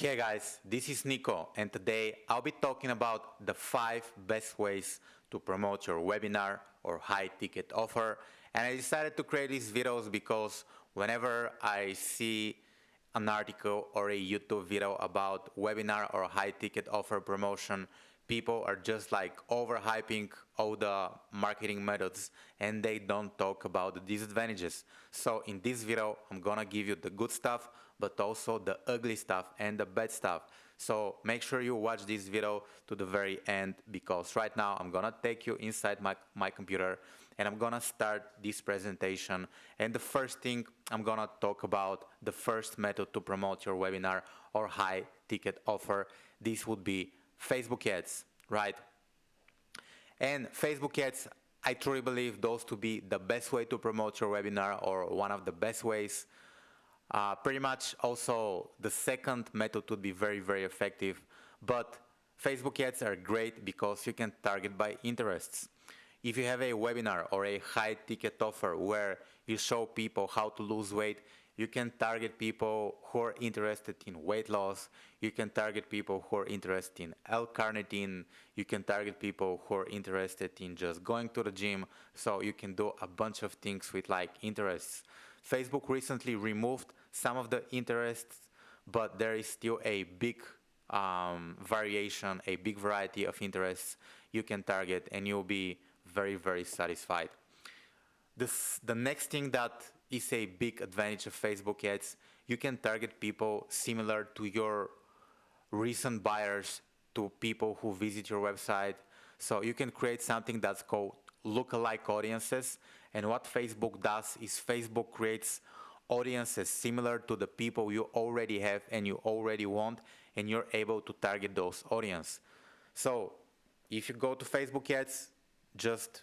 Hey guys, this is Nico, and today I'll be talking about the 5 best ways to promote your webinar or high ticket offer. And I decided to create these videos because whenever I see an article or a YouTube video about webinar or high ticket offer promotion, people are just like overhyping all the marketing methods and they don't talk about the disadvantages. So in this video, I'm gonna give you the good stuff, but also the ugly stuff and the bad stuff. So make sure you watch this video to the very end, because right now I'm gonna take you inside my computer and I'm gonna start this presentation. And the first thing I'm gonna talk about, the first method to promote your webinar or high ticket offer, this would be Facebook ads, right? And Facebook ads, I truly believe those to be the best way to promote your webinar, or one of the best ways. Pretty much also the second method would be very, very effective, but Facebook ads are great because you can target by interests. If you have a webinar or a high ticket offer where you show people how to lose weight, you can target people who are interested in weight loss. You can target people who are interested in L-carnitine. You can target people who are interested in just going to the gym. So you can do a bunch of things with like interests. Facebook recently removed some of the interests, but there is still a big variation, a big variety of interests you can target, and you'll be very, very satisfied. The next thing that is a big advantage of Facebook ads, you can target people similar to your recent buyers, to people who visit your website. So you can create something that's called lookalike audiences. And what Facebook does is Facebook creates audiences similar to the people you already have and you already want, and you're able to target those audiences. So if you go to Facebook ads, just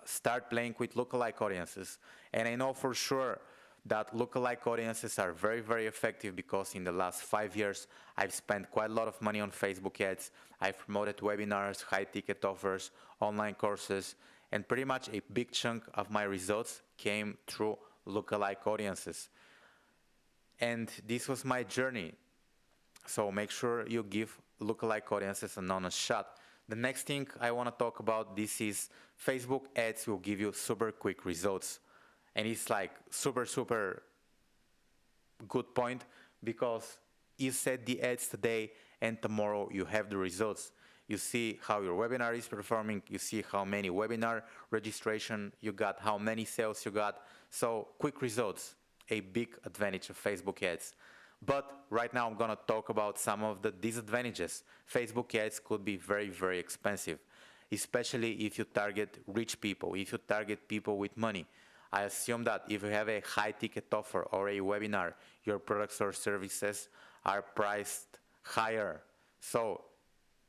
start playing with lookalike audiences. And I know for sure that lookalike audiences are very, very effective, because in the last 5 years, I've spent quite a lot of money on Facebook ads. I've promoted webinars, high ticket offers, online courses, and pretty much a big chunk of my results came through lookalike audiences. And this was my journey. So make sure you give lookalike audiences an honest shot. The next thing I want to talk about, this is Facebook ads will give you super quick results. And it's like super, super good point, because you set the ads today and tomorrow you have the results. You see how your webinar is performing, you see how many webinar registration you got, how many sales you got. So quick results, a big advantage of Facebook ads. But right now I'm gonna talk about some of the disadvantages. Facebook ads could be very, very expensive, especially if you target rich people, if you target people with money. I assume that if you have a high ticket offer or a webinar, your products or services are priced higher. So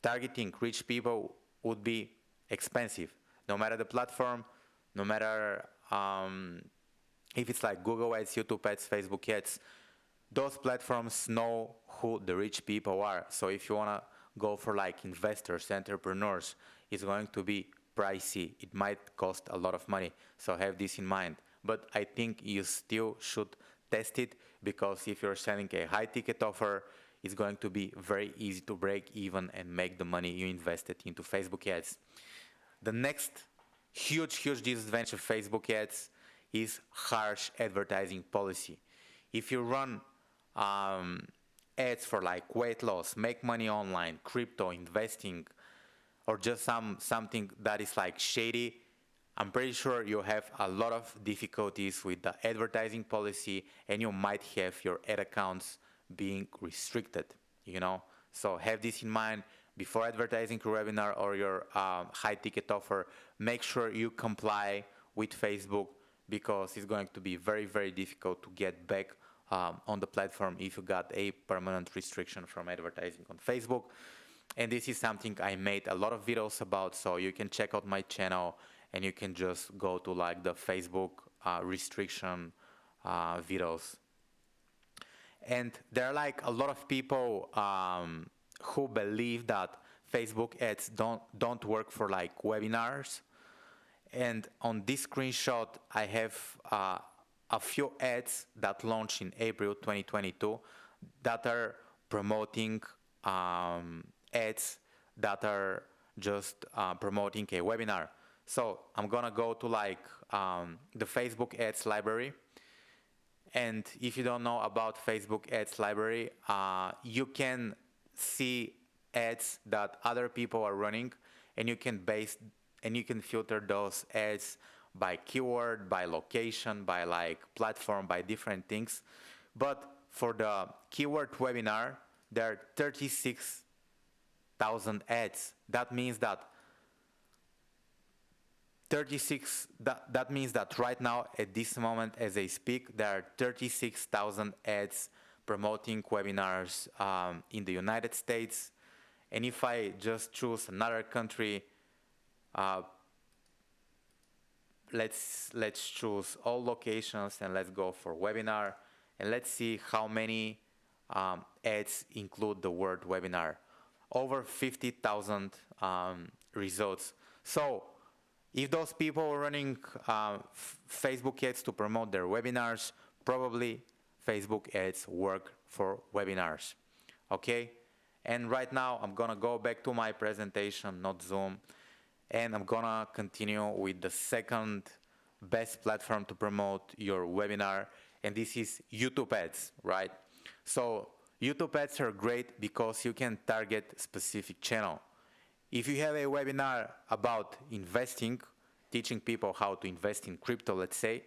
targeting rich people would be expensive. No matter the platform, no matter if it's like Google ads, YouTube ads, Facebook ads, those platforms know who the rich people are. So if you want to go for like investors, entrepreneurs, it's going to be pricey. It might cost a lot of money. So have this in mind. But I think you still should test it, because if you're selling a high ticket offer, it's going to be very easy to break even and make the money you invested into Facebook ads. The next huge, huge disadvantage of Facebook ads is harsh advertising policy. If you run ads for like weight loss, make money online, crypto, investing, or just something that is like shady, I'm pretty sure you have a lot of difficulties with the advertising policy, and you might have your ad accounts being restricted, you know? So have this in mind before advertising your webinar or your high ticket offer. Make sure you comply with Facebook, because it's going to be very, very difficult to get back on the platform if you got a permanent restriction from advertising on Facebook. And this is something I made a lot of videos about, so you can check out my channel and you can just go to like the Facebook restriction videos. And there are like a lot of people who believe that Facebook ads don't work for like webinars. And on this screenshot, I have a few ads that launched in April 2022 that are promoting ads that are just promoting a webinar. So I'm gonna go to like the Facebook ads library. And if you don't know about Facebook ads library, you can see ads that other people are running, and you can filter those ads by keyword, by location, by like platform, by different things. But for the keyword webinar, there are 36,000 ads. That means that that means that right now at this moment as I speak, there are 36,000 ads promoting webinars in the United States. And if I just choose another country, let's choose all locations and let's go for webinar, and let's see how many ads include the word webinar. Over 50,000 results. So if those people are running Facebook ads to promote their webinars, probably Facebook ads work for webinars. Okay? And right now I'm gonna go back to my presentation, not Zoom, and I'm gonna continue with the second best platform to promote your webinar, and this is YouTube ads, right? So YouTube ads are great because you can target specific channel. If you have a webinar about investing, teaching people how to invest in crypto, let's say,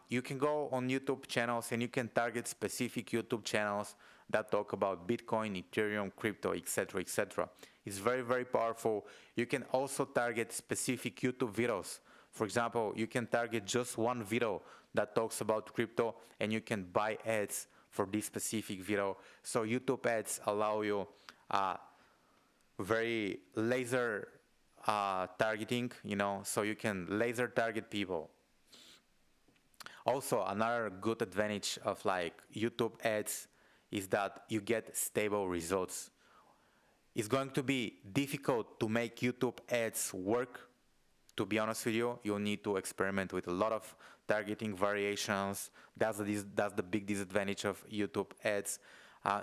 you can go on YouTube channels and you can target specific YouTube channels that talk about Bitcoin, Ethereum, crypto, etc., etc. It's very, very powerful. You can also target specific YouTube videos. For example, you can target just one video that talks about crypto and you can buy ads for this specific video. So YouTube ads allow you very laser targeting, you know, so you can laser target people. Also, another good advantage of like YouTube ads is that you get stable results. It's going to be difficult to make YouTube ads work. To be honest with you, you'll need to experiment with a lot of targeting variations. That's the big disadvantage of YouTube ads.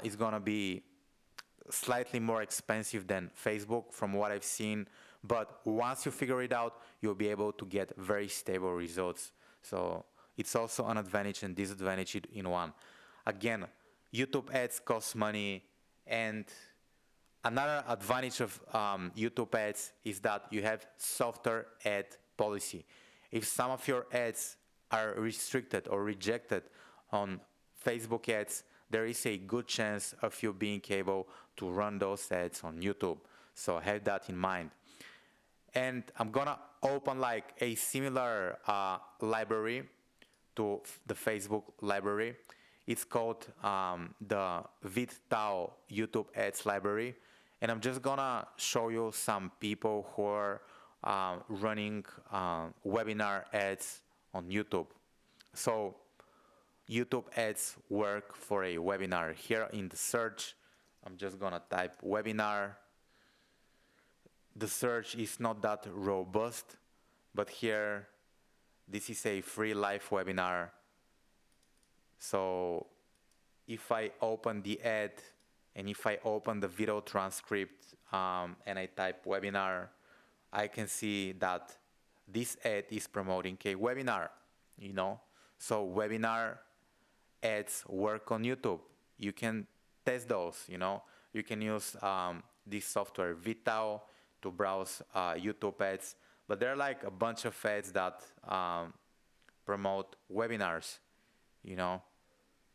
It's gonna be slightly more expensive than Facebook from what I've seen, but once you figure it out, you'll be able to get very stable results. So it's also an advantage and disadvantage in one. Again, YouTube ads cost money, and another advantage of YouTube ads is that you have softer ad policy. If some of your ads are restricted or rejected on Facebook ads, there is a good chance of you being able to run those ads on YouTube. So have that in mind. And I'm gonna open like a similar library to the Facebook library. It's called the VidTao YouTube Ads Library. And I'm just gonna show you some people who are running webinar ads on YouTube. So YouTube ads work for a webinar. Here in the search, I'm just gonna type webinar. The search is not that robust, but here, this is a free live webinar. So if I open the ad and if I open the video transcript and I type webinar, I can see that this ad is promoting a webinar, you know. So webinar ads work on YouTube. You can test those, you know. You can use this software, VidTao, to browse YouTube ads. But there are like a bunch of ads that promote webinars, you know.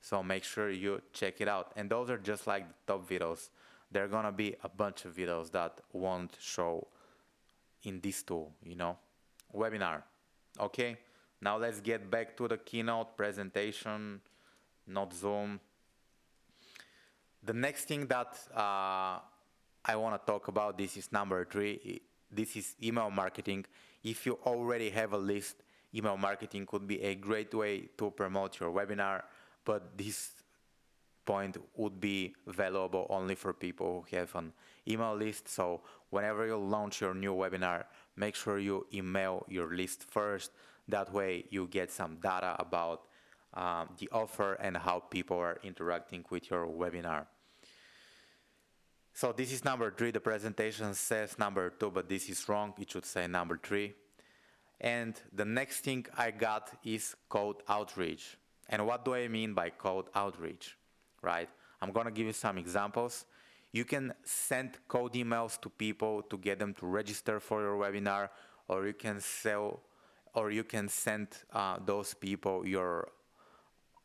So make sure you check it out. And those are just like the top videos. There are gonna be a bunch of videos that won't show in this tool, you know. Webinar. Okay, now let's get back to the keynote presentation, not Zoom. The next thing that I want to talk about, this is number 3. This is email marketing. If you already have a list, email marketing could be a great way to promote your webinar, but this point would be valuable only for people who have an email list. So whenever you launch your new webinar, make sure you email your list first. That way you get some data about the offer and how people are interacting with your webinar. So this is number 3. The presentation says number 2, but this is wrong. It should say number 3. And the next thing I got is code outreach. And what do I mean by code outreach, right? I'm gonna give you some examples. You can send code emails to people to get them to register for your webinar, or you can send those people your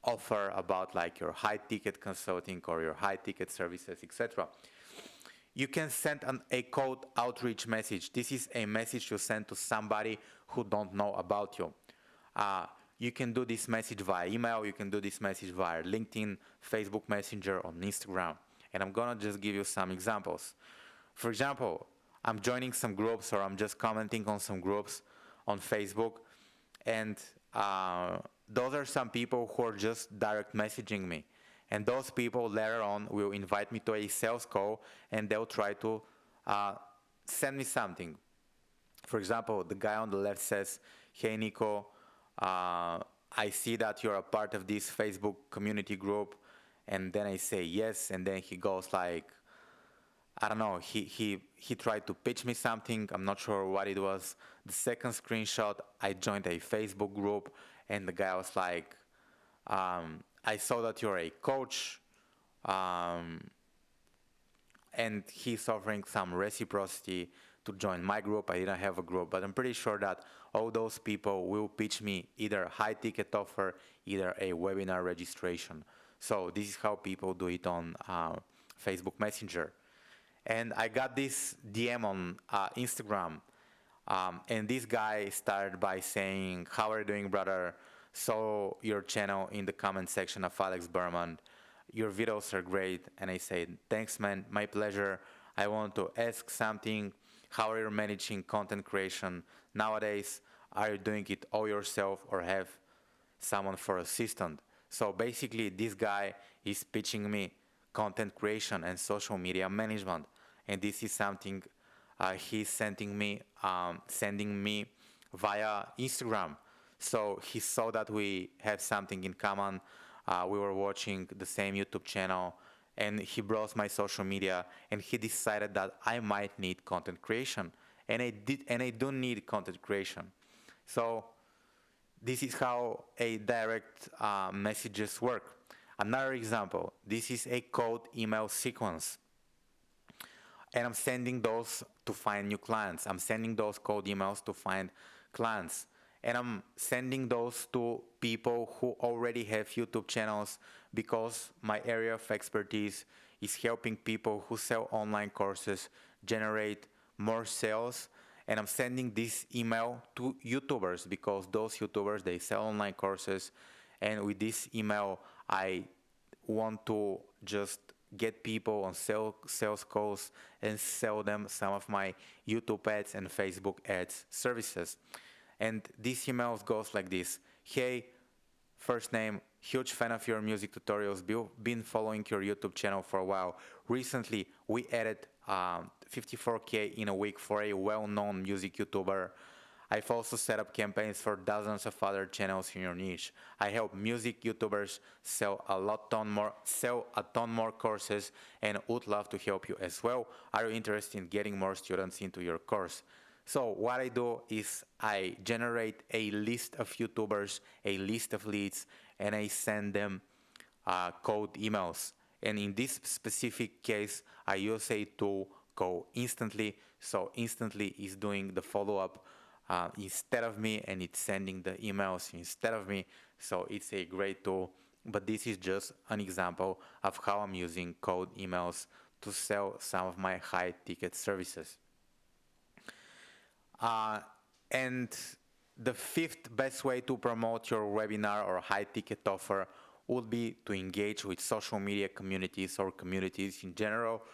offer about like your high ticket consulting or your high ticket services, etc. You can send a code outreach message. This is a message you send to somebody who don't know about you. You can do this message via email. You can do this message via LinkedIn, Facebook Messenger, on Instagram. And I'm gonna just give you some examples. For example, I'm joining some groups, or I'm just commenting on some groups on Facebook, and those are some people who are just direct messaging me. And those people later on will invite me to a sales call, and they'll try to send me something. For example, the guy on the left says, "Hey Nico, I see that you're a part of this Facebook community group." And then I say yes, and then he goes like, I don't know, he tried to pitch me something. I'm not sure what it was. The second screenshot, I joined a Facebook group, and the guy was like, I saw that you're a coach, and he's offering some reciprocity to join my group. I didn't have a group, but I'm pretty sure that all those people will pitch me either a high ticket offer, either a webinar registration. So this is how people do it on Facebook Messenger. And I got this DM on Instagram, and this guy started by saying, "How are you doing, brother? Saw your channel in the comment section of Alex Berman. Your videos are great." And I said, "Thanks, man, my pleasure. I want to ask something. How are you managing content creation nowadays? Are you doing it all yourself or have someone for assistant?" So basically, this guy is pitching me content creation and social media management, and this is something he's sending me via Instagram. So he saw that we have something in common. We were watching the same YouTube channel, and he browsed my social media, and he decided that I might need content creation, and I do need content creation. So this is how a direct messages work. Another example, this is a cold email sequence. And I'm sending those to find new clients. I'm sending those cold emails to find clients. And I'm sending those to people who already have YouTube channels, because my area of expertise is helping people who sell online courses generate more sales. And I'm sending this email to YouTubers, because those YouTubers, they sell online courses. And with this email, I want to just get people on sales calls and sell them some of my YouTube ads and Facebook ads services. And this email goes like this: "Hey, first name, huge fan of your music tutorials, been following your YouTube channel for a while. Recently, we added 54K in a week for a well-known music YouTuber. I've also set up campaigns for dozens of other channels in your niche. I help music YouTubers sell a ton more courses, and would love to help you as well. Are you interested in getting more students into your course?" So what I do is I generate a list of YouTubers, a list of leads, and I send them cold emails. And in this specific case, I use a tool called Instantly. So Instantly is doing the follow-up instead of me, and it's sending the emails instead of me. So it's a great tool. But this is just an example of how I'm using cold emails to sell some of my high-ticket services. And the fifth best way to promote your webinar or high-ticket offer would be to engage with social media communities or communities in general.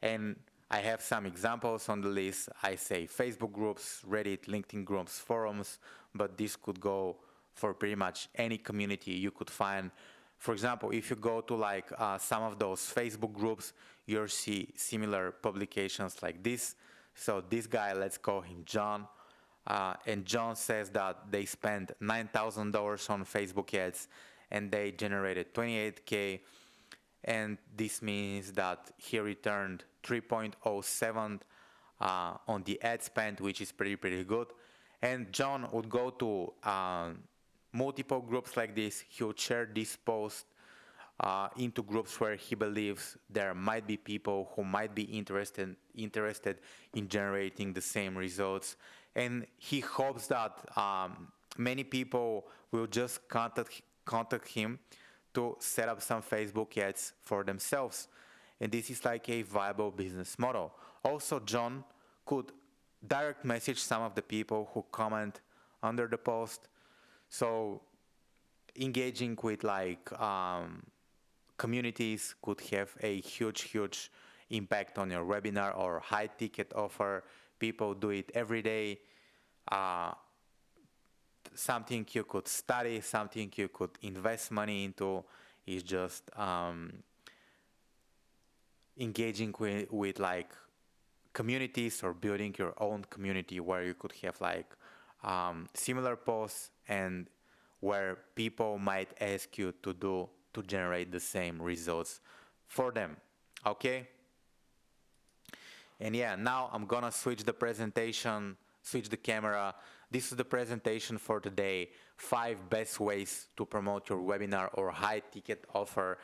And I have some examples on the list. I say Facebook groups, Reddit, LinkedIn groups, forums, but this could go for pretty much any community you could find. For example, if you go to like some of those Facebook groups, you'll see similar publications like this. So this guy, let's call him John. And John says that they spent $9,000 on Facebook ads, and they generated 28K. and this means that he returned 3.07 on the ad spend, which is pretty good. And John would go to multiple groups like this. He would share this post into groups where he believes there might be people who might be interested in generating the same results, and he hopes that many people will just contact him to set up some Facebook ads for themselves, and this is like a viable business model. Also, John could direct message some of the people who comment under the post, so engaging with like communities could have a huge impact on your webinar or high ticket offer. People do it every day. Something you could study, something you could invest money into is just engaging with like communities or building your own community where you could have like similar posts and where people might ask you to generate the same results for them. Okay? And yeah, now I'm gonna switch the presentation, switch the camera. This is the presentation for today. 5 best ways to promote your webinar or high ticket offer.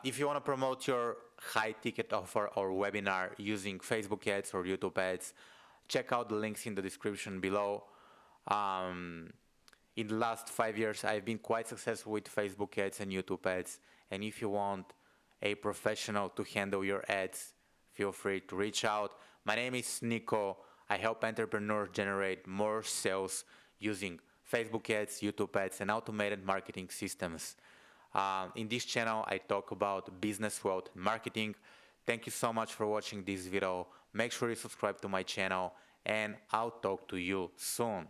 If you want to promote your high ticket offer or webinar using Facebook ads or YouTube ads, check out the links in the description below. In the last 5 years, I've been quite successful with Facebook ads and YouTube ads. And if you want a professional to handle your ads, feel free to reach out. My name is Nico. I help entrepreneurs generate more sales using Facebook ads, YouTube ads, and automated marketing systems. In this channel, I talk about business, wealth, and marketing. Thank you so much for watching this video. Make sure you subscribe to my channel, and I'll talk to you soon.